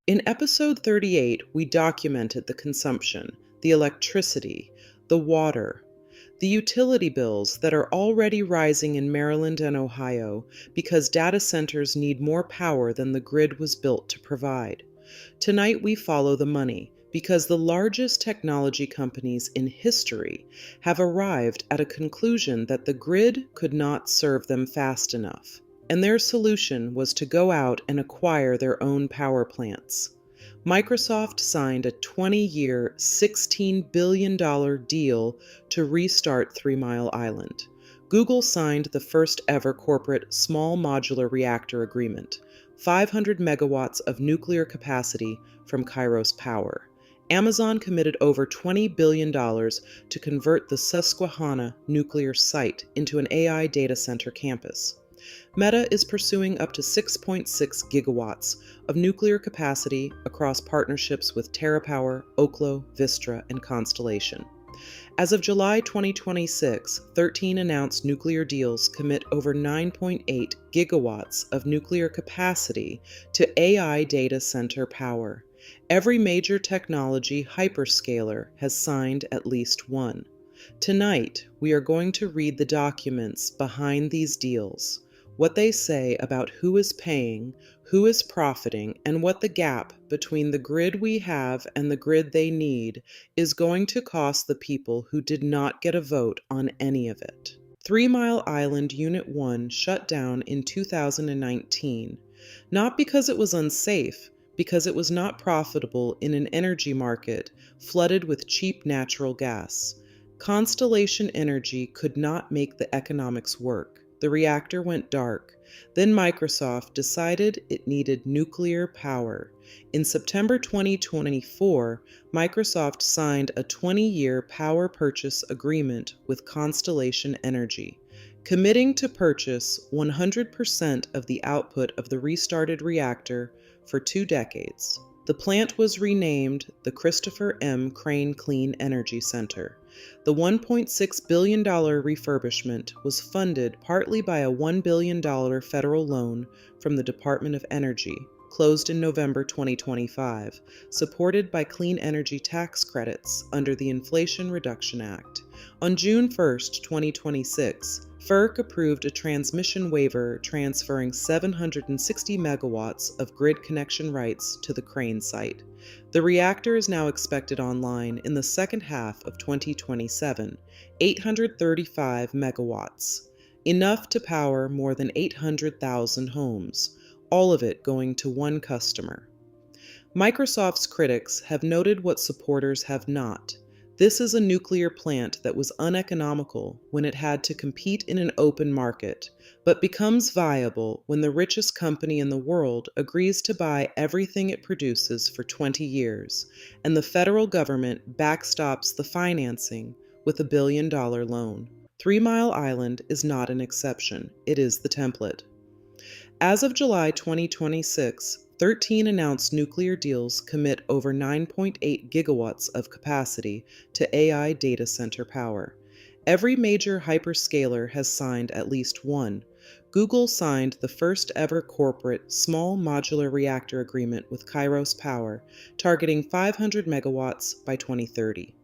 In episode 38, we documented the consumption, the electricity, the water, the utility bills that are already rising in Maryland and Ohio because data centers need more power than the grid was built to provide. Tonight, we follow the money because the largest technology companies in history have arrived at a conclusion that the grid could not serve them fast enough, and their solution was to go out and acquire their own power plants. Microsoft signed a 20-year, $16 billion deal to restart 3 Mile Island. Google signed the first ever corporate small modular reactor agreement, 500 megawatts of nuclear capacity from Kairos Power. Amazon committed over $20 billion to convert the Susquehanna nuclear site into an AI data center campus. Meta is pursuing up to 6.6 gigawatts of nuclear capacity across partnerships with TerraPower, Oklo, Vistra, and Constellation. As of July 2026, 13 announced nuclear deals commit over 9.8 gigawatts of nuclear capacity to AI data center power. Every major technology hyperscaler has signed at least one. Tonight, we are going to read the documents behind these deals, what they say about who is paying, who is profiting, and what the gap between the grid we have and the grid they need is going to cost the people who did not get a vote on any of it. 3 Mile Island Unit 1 shut down in 2019, not because it was unsafe, because it was not profitable in an energy market flooded with cheap natural gas. Constellation Energy could not make the economics work. The reactor went dark. Then Microsoft decided it needed nuclear power. In September 2024, Microsoft signed a 20-year power purchase agreement with Constellation Energy, committing to purchase 100% of the output of the restarted reactor for 2 decades. The plant was renamed the Christopher M. Crane Clean Energy Center. The $1.6 billion refurbishment was funded partly by a $1 billion federal loan from the Department of Energy, closed in November 2025, supported by clean energy tax credits under the Inflation Reduction Act. On June 1, 2026, FERC approved a transmission waiver transferring 760 megawatts of grid connection rights to the Crane site. The reactor is now expected online in the second half of 2027, 835 megawatts, enough to power more than 800,000 homes, all of it going to one customer. Microsoft's critics have noted what supporters have not. This is a nuclear plant that was uneconomical when it had to compete in an open market, but becomes viable when the richest company in the world agrees to buy everything it produces for 20 years, and the federal government backstops the financing with a $1 billion loan. 3 Mile Island is not an exception, it is the template. As of July 2026, 13 announced nuclear deals commit over 9.8 gigawatts of capacity to AI data center power. Every major hyperscaler has signed at least one. Google signed the first ever corporate small modular reactor agreement with Kairos Power, targeting 500 megawatts by 2030.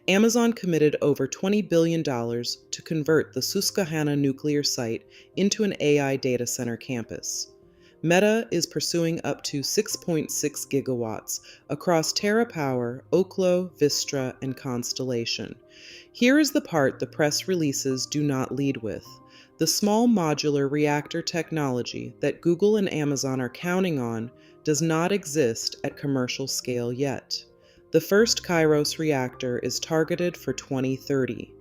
Amazon committed over $20 billion to convert the Susquehanna nuclear site into an AI data center campus. Meta is pursuing up to 6.6 gigawatts across TerraPower, Oklo, Vistra, and Constellation. Here is the part the press releases do not lead with. The small modular reactor technology that Google and Amazon are counting on does not exist at commercial scale yet. The first Kairos reactor is targeted for 2030.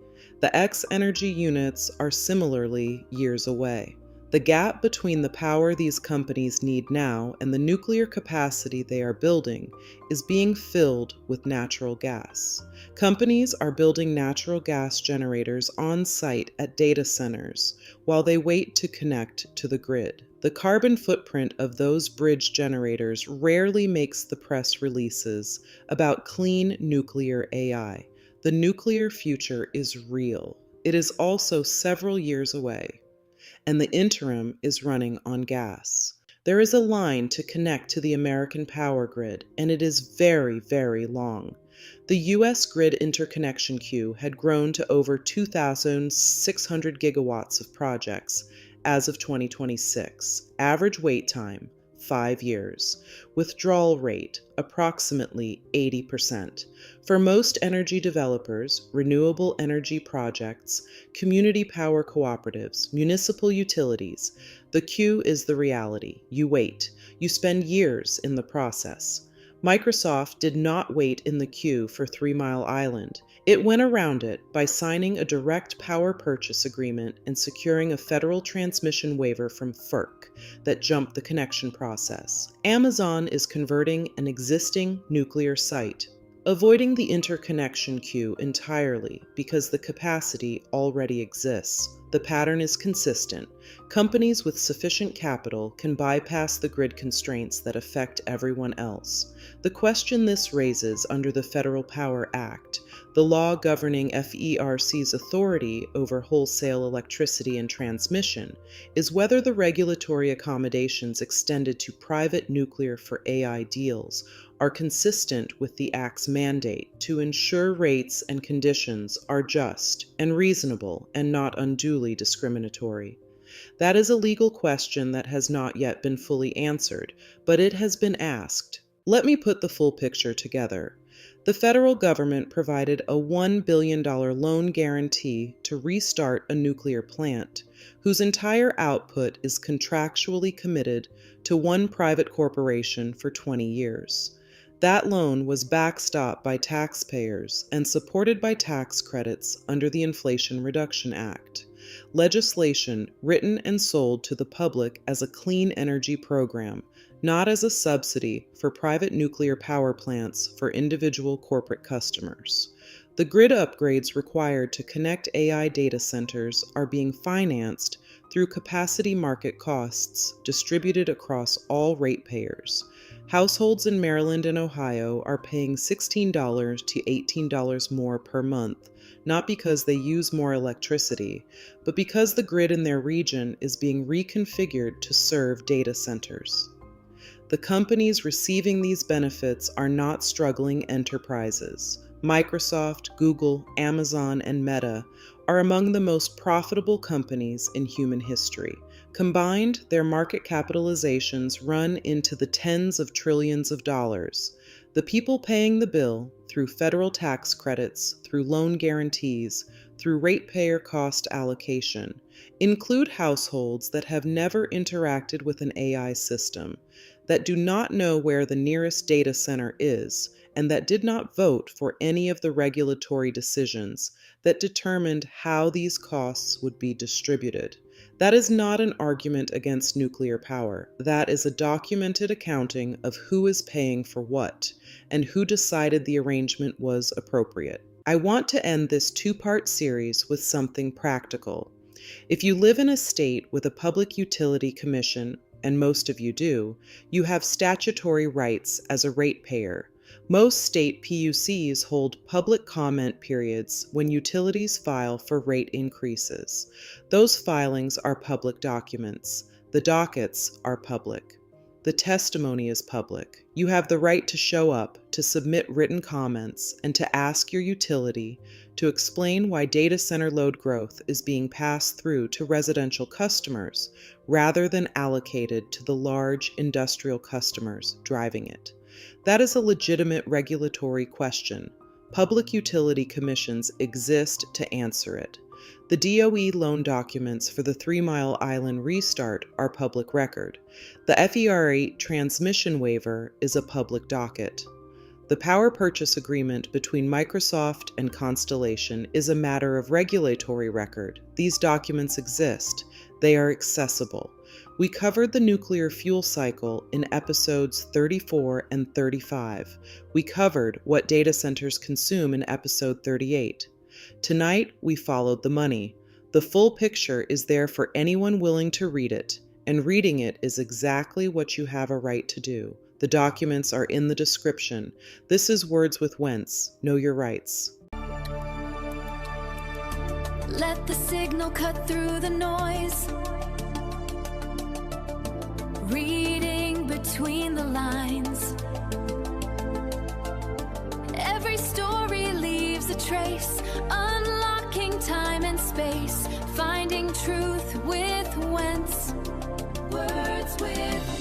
The X-energy units are similarly years away. The gap between the power these companies need now and the nuclear capacity they are building is being filled with natural gas. Companies are building natural gas generators on site at data centers while they wait to connect to the grid. The carbon footprint of those bridge generators rarely makes the press releases about clean nuclear AI. The nuclear future is real. It is also several years away, and the interim is running on gas. There is a line to connect to the American power grid, and it is very, very long. The U.S. grid interconnection queue had grown to over 2,600 gigawatts of projects as of 2026. Average wait time, 5 years. Withdrawal rate, approximately 80%. For most energy developers, renewable energy projects, community power cooperatives, municipal utilities, the queue is the reality. You wait. You spend years in the process. Microsoft did not wait in the queue for 3 Mile Island. It went around it by signing a direct power purchase agreement and securing a federal transmission waiver from FERC that jumped the connection process. Amazon is converting an existing nuclear site, avoiding the interconnection queue entirely because the capacity already exists. The pattern is consistent. Companies with sufficient capital can bypass the grid constraints that affect everyone else. The question this raises under the Federal Power Act, the law governing FERC's authority over wholesale electricity and transmission, is whether the regulatory accommodations extended to private nuclear for AI deals are consistent with the Act's mandate to ensure rates and conditions are just and reasonable and not unduly discriminatory. That is a legal question that has not yet been fully answered, but it has been asked. Let me put the full picture together. The federal government provided a $1 billion loan guarantee to restart a nuclear plant, whose entire output is contractually committed to one private corporation for 20 years. That loan was backstopped by taxpayers and supported by tax credits under the Inflation Reduction Act, legislation written and sold to the public as a clean energy program, not as a subsidy for private nuclear power plants for individual corporate customers. The grid upgrades required to connect AI data centers are being financed through capacity market costs distributed across all ratepayers. Households in Maryland and Ohio are paying $16 to $18 more per month, not because they use more electricity, but because the grid in their region is being reconfigured to serve data centers. The companies receiving these benefits are not struggling enterprises. Microsoft, Google, Amazon, and Meta are among the most profitable companies in human history. Combined, their market capitalizations run into the tens of trillions of dollars. The people paying the bill, through federal tax credits, through loan guarantees, through ratepayer cost allocation, include households that have never interacted with an AI system, that do not know where the nearest data center is, and that did not vote for any of the regulatory decisions that determined how these costs would be distributed. That is not an argument against nuclear power. That is a documented accounting of who is paying for what, and who decided the arrangement was appropriate. I want to end this two-part series with something practical. If you live in a state with a public utility commission, and most of you do, you have statutory rights as a ratepayer. Most state PUCs hold public comment periods when utilities file for rate increases. Those filings are public documents. The dockets are public. The testimony is public. You have the right to show up, to submit written comments, and to ask your utility to explain why data center load growth is being passed through to residential customers rather than allocated to the large industrial customers driving it. That is a legitimate regulatory question. Public utility commissions exist to answer it. The DOE loan documents for the 3 Mile Island restart are public record. The FERC transmission waiver is a public docket. The power purchase agreement between Microsoft and Constellation is a matter of regulatory record. These documents exist. They are accessible. We covered the nuclear fuel cycle in episodes 34 and 35. We covered what data centers consume in episode 38. Tonight, we followed the money. The full picture is there for anyone willing to read it, and reading it is exactly what you have a right to do. The documents are in the description. This is Words with Wentz. Know your rights. Let the signal cut through the noise. Read trace, unlocking time and space, finding truth with Wentz. Words with